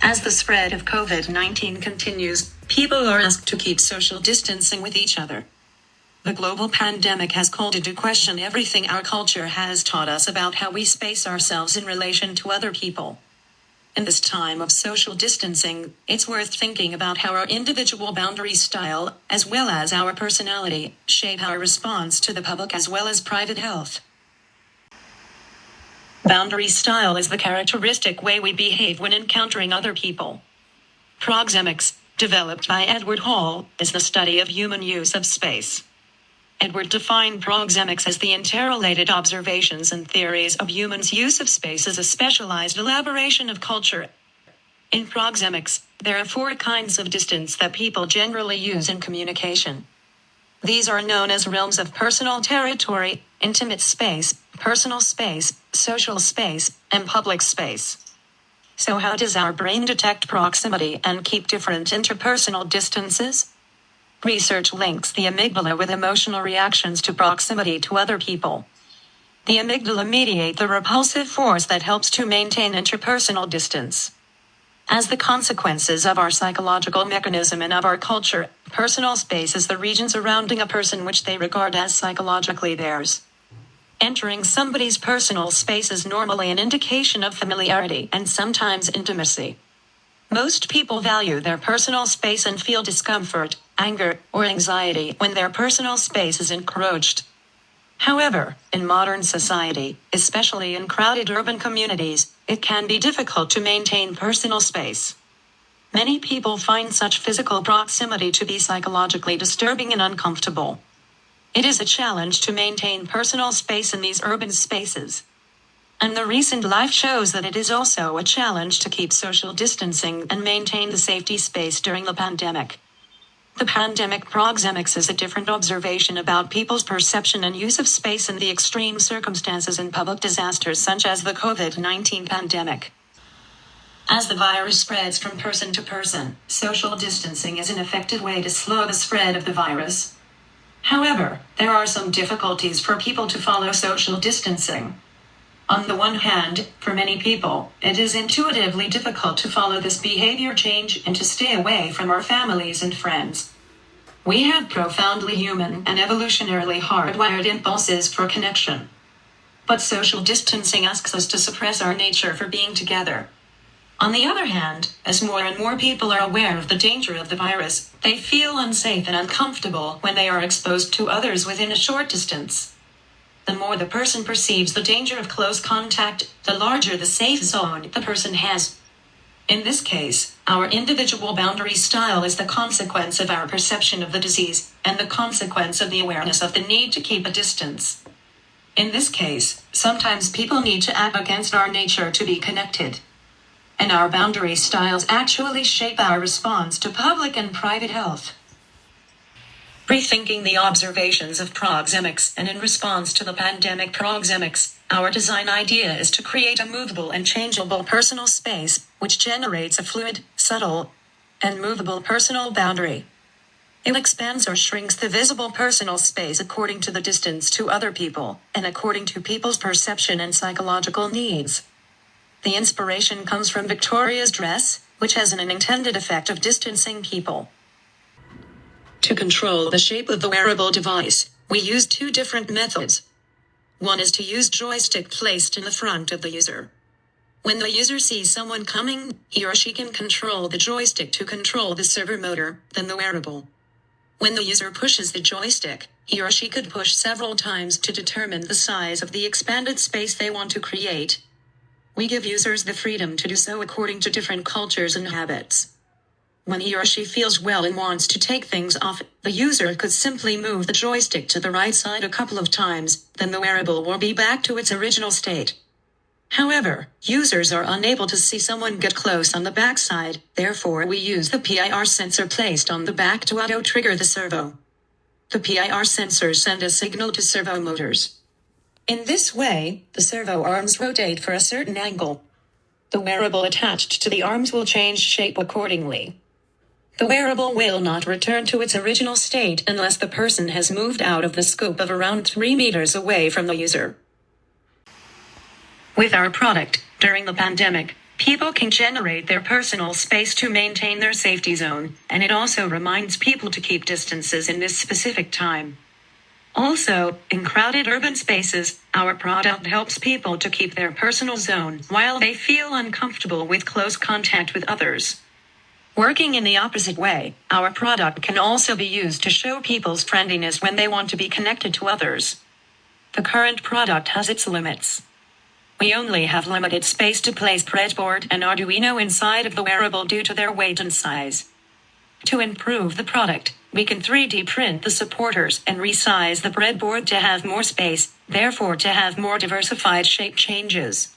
As the spread of COVID-19 continues, people are asked to keep social distancing with each other. The global pandemic has called into question everything our culture has taught us about how we space ourselves in relation to other people. In this time of social distancing, it's worth thinking about how our individual boundary style, as well as our personality, shape our response to the public as well as private health. Boundary style is the characteristic way we behave when encountering other people. Proxemics, developed by Edward Hall, is the study of human use of space. Edward defined proxemics as the interrelated observations and theories of humans' use of space as a specialized elaboration of culture. In proxemics, there are 4 kinds of distance that people generally use in communication. These are known as realms of personal territory, intimate space, personal space, social space, and public space. So how does our brain detect proximity and keep different interpersonal distances? Research links the amygdala with emotional reactions to proximity to other people. The amygdala mediates the repulsive force that helps to maintain interpersonal distance. As the consequences of our psychological mechanism and of our culture, personal space is the region surrounding a person which they regard as psychologically theirs. Entering somebody's personal space is normally an indication of familiarity and sometimes intimacy. Most people value their personal space and feel discomfort, anger, or anxiety when their personal space is encroached. However, in modern society, especially in crowded urban communities, it can be difficult to maintain personal space. Many people find such physical proximity to be psychologically disturbing and uncomfortable. It is a challenge to maintain personal space in these urban spaces. And the recent life shows that it is also a challenge to keep social distancing and maintain the safety space during the pandemic. The pandemic proxemics is a different observation about people's perception and use of space in the extreme circumstances and public disasters such as the COVID-19 pandemic. As the virus spreads from person to person, social distancing is an effective way to slow the spread of the virus. However, there are some difficulties for people to follow social distancing. On the one hand, for many people, it is intuitively difficult to follow this behavior change and to stay away from our families and friends. We have profoundly human and evolutionarily hardwired impulses for connection. But social distancing asks us to suppress our nature for being together. On the other hand, as more and more people are aware of the danger of the virus, they feel unsafe and uncomfortable when they are exposed to others within a short distance. The more the person perceives the danger of close contact, the larger the safe zone the person has. In this case, our individual boundary style is the consequence of our perception of the disease, and the consequence of the awareness of the need to keep a distance. In this case, sometimes people need to act against our nature to be connected. And our boundary styles actually shape our response to public and private health. Rethinking the observations of proxemics, and in response to the pandemic proxemics, our design idea is to create a movable and changeable personal space, which generates a fluid, subtle, and movable personal boundary. It expands or shrinks the visible personal space according to the distance to other people, and according to people's perception and psychological needs. The inspiration comes from Victoria's dress, which has an intended effect of distancing people. To control the shape of the wearable device, we use 2 different methods. One is to use joystick placed in the front of the user. When the user sees someone coming, he or she can control the joystick to control the servo motor, then the wearable. When the user pushes the joystick, he or she could push several times to determine the size of the expanded space they want to create. We give users the freedom to do so according to different cultures and habits. When he or she feels well and wants to take things off, the user could simply move the joystick to the right side a couple of times, then the wearable will be back to its original state. However, users are unable to see someone get close on the backside, therefore we use the PIR sensor placed on the back to auto-trigger the servo. The PIR sensors send a signal to servo motors. In this way, the servo arms rotate for a certain angle. The wearable attached to the arms will change shape accordingly. The wearable will not return to its original state unless the person has moved out of the scope of around 3 meters away from the user. With our product, during the pandemic, people can generate their personal space to maintain their safety zone, and it also reminds people to keep distances in this specific time. Also, in crowded urban spaces, our product helps people to keep their personal zone while they feel uncomfortable with close contact with others. Working in the opposite way, our product can also be used to show people's friendliness when they want to be connected to others. The current product has its limits. We only have limited space to place breadboard and Arduino inside of the wearable due to their weight and size. To improve the product, we can 3D print the supporters and resize the breadboard to have more space, therefore to have more diversified shape changes.